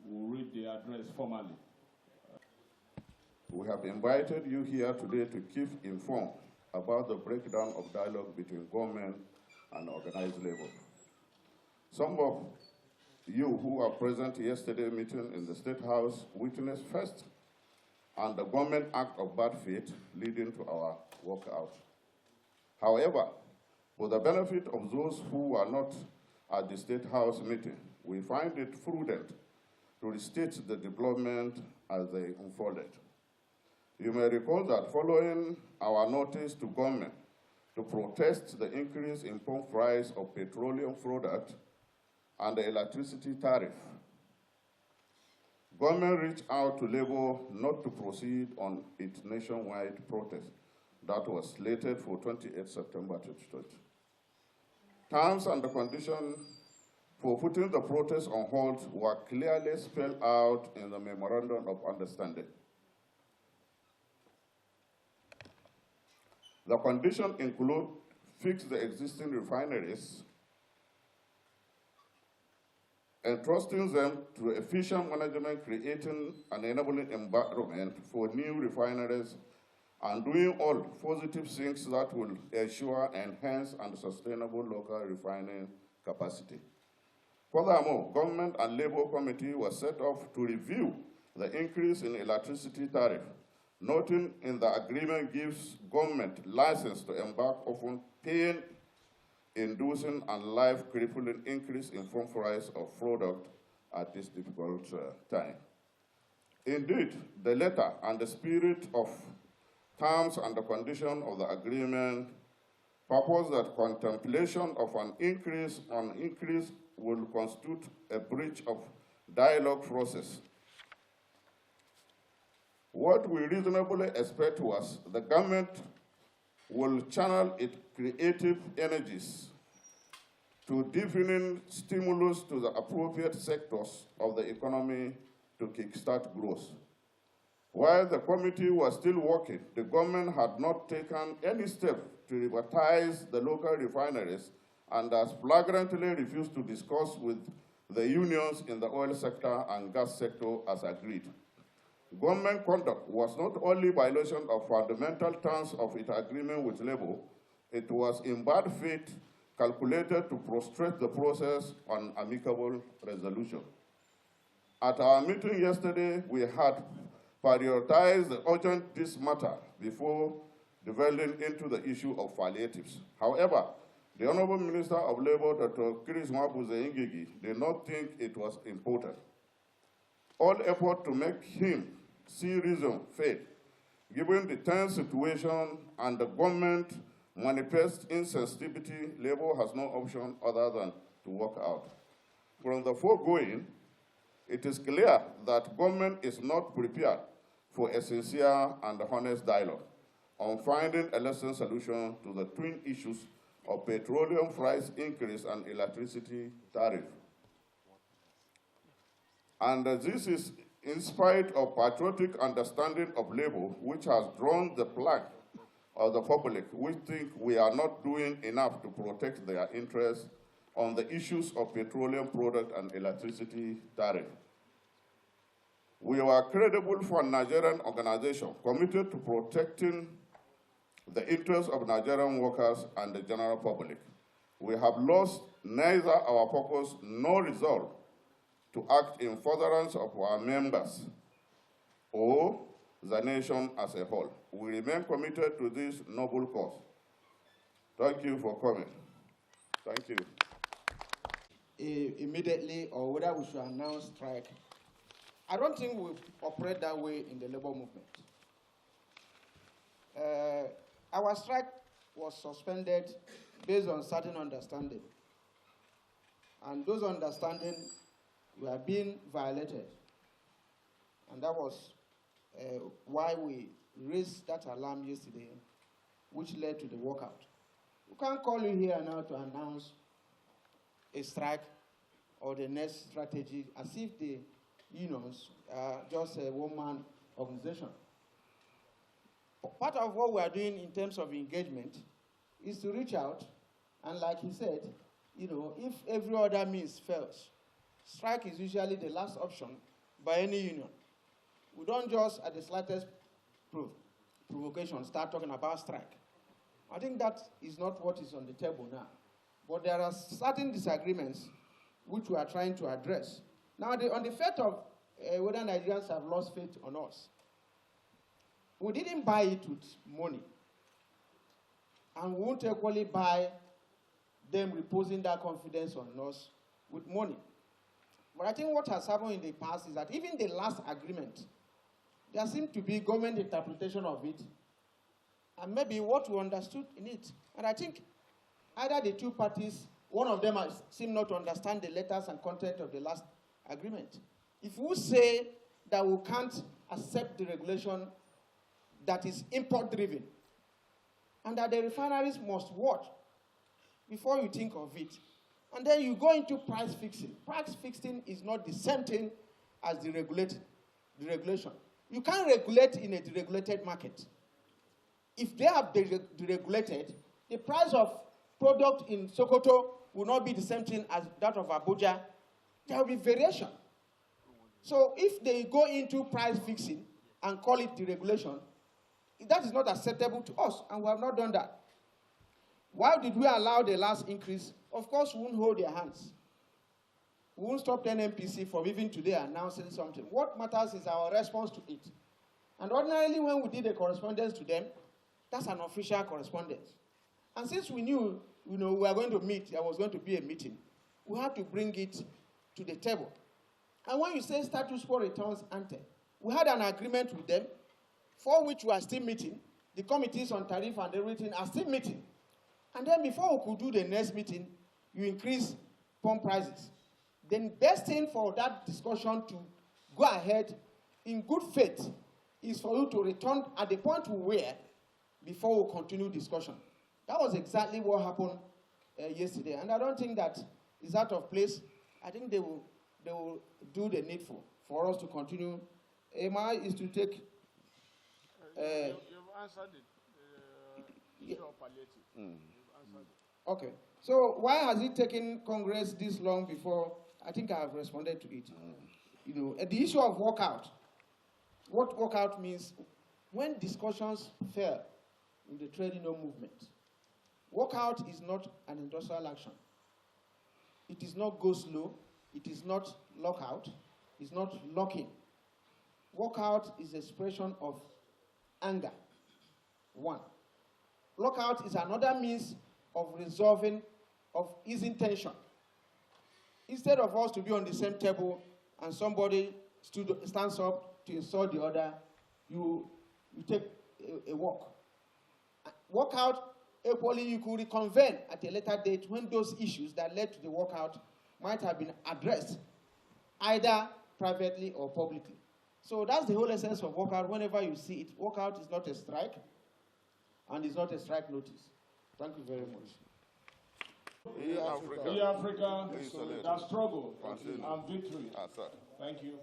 will read the address formally. We have invited you here today to keep informed about the breakdown of dialogue between government and organized labor. Some of you who were present yesterday's meeting in the State House witnessed first and the government act of bad faith leading to our walkout. However, for the benefit of those who were not at the State House meeting, we find it prudent to restate the development as they unfolded. You may recall that following our notice to government to protest the increase in pump price of petroleum product and the electricity tariff, government reached out to labor not to proceed on its nationwide protest that was slated for 28 September 2020. Terms and the conditions for putting the protest on hold were clearly spelled out in the Memorandum of Understanding. The conditions include fix the existing refineries, entrusting them to efficient management, creating an enabling environment for new refineries, and doing all positive things that will ensure enhanced and sustainable local refining capacity. Furthermore, government and labor committee was set up to review the increase in electricity tariff, noting in the agreement gives government license to embark upon paying, inducing, and life-crippling increase in pump price of product at this difficult time. Indeed, the letter and the spirit of terms and the condition of the agreement purpose that contemplation of an increase will constitute a breach of dialogue process. What we reasonably expect was the government will channel its creative energies to deepening stimulus to the appropriate sectors of the economy to kickstart growth. While the committee was still working, the government had not taken any step to revitalize the local refineries and has flagrantly refused to discuss with the unions in the oil sector and gas sector as agreed. Government conduct was not only violation of fundamental terms of its agreement with labor, it was in bad faith calculated to frustrate the process on amicable resolution. At our meeting yesterday, we had prioritized the urgent this matter before delving into the issue of palliatives. However, the Honorable Minister of Labor, Dr. Chris Mwabuze Ngigi, did not think it was important. All effort to make him see reason failed, given the tense situation and the government manifest insensitivity. Labor has no option other than to walk out. From the foregoing, it is clear that government is not prepared for a sincere and honest dialogue on finding a lasting solution to the twin issues of petroleum price increase and electricity tariff. And this is in spite of patriotic understanding of labor, which has drawn the flag of the public, which think we are not doing enough to protect their interests on the issues of petroleum product and electricity tariff. We were credible for a Nigerian organization committed to protecting the interests of Nigerian workers and the general public. We have lost neither our purpose nor resolve to act in furtherance of our members or the nation as a whole. We remain committed to this noble cause. Thank you for coming. Thank you. Immediately, or whether we should announce strike. I don't think we operate that way in the labor movement. Our strike was suspended based on certain understanding. And those understandings were being violated. And that was why we raised that alarm yesterday, which led to the walkout. We can't call you here now to announce a strike or the next strategy as if the unions are just a one-man organization. Part of what we are doing in terms of engagement is to reach out, and like he said, if every other means fails, strike is usually the last option by any union. We don't just, at the slightest provocation, start talking about strike. I think that is not what is on the table now. But there are certain disagreements which we are trying to address. Now, on the fact of whether Nigerians have lost faith on us, we didn't buy it with money. And we won't equally buy them reposing that confidence on us with money. But I think what has happened in the past is that even the last agreement, there seemed to be government interpretation of it, and maybe what we understood in it. And I think either the two parties, one of them seemed not to understand the letters and content of the last agreement. If we say that we can't accept the regulation that is import-driven, and that the refineries must watch before you think of it, and then you go into price fixing. Price fixing is not the same thing as the regulation. You can't regulate in a deregulated market. If they have deregulated, the price of product in Sokoto will not be the same thing as that of Abuja. There will be variation. So if they go into price fixing and call it deregulation, that is not acceptable to us, and we have not done that. Why did we allow the last increase? Of course, we won't hold their hands. We won't stop NNPC from even today announcing something. What matters is our response to it. And ordinarily, when we did a correspondence to them, that's an official correspondence. And since we knew, we were going to meet, there was going to be a meeting, we had to bring it to the table. And when you say status quo returns ante, we had an agreement with them for which we are still meeting. The committees on tariff and everything are still meeting. And then before we could do the next meeting, you increase pump prices. The best thing for that discussion to go ahead in good faith is for you to return at the point we were before we continue discussion. That was exactly what happened yesterday. And I don't think that is out of place. I think they will do the needful for us to continue. MI is to take... you've answered it. Issue of palliative. You've answered it. Okay. So why has it taken Congress this long before? I think I have responded to it. The issue of walkout. What walkout means, when discussions fail in the trade union movement, walkout is not an industrial action. It is not go slow. It is not lockout. It's not locking. Walkout is expression of anger. One. Lockout is another means of resolving, of easing tension. Instead of us to be on the same table and somebody stands up to insult the other, you take a walk. Walkout, equally, you could reconvene at a later date when those issues that led to the walkout might have been addressed, either privately or publicly. So that's the whole essence of walkout. Whenever you see it, walkout is not a strike, and it's not a strike notice. Thank you very much. Africa. Africa, that struggle and victory. Thank you.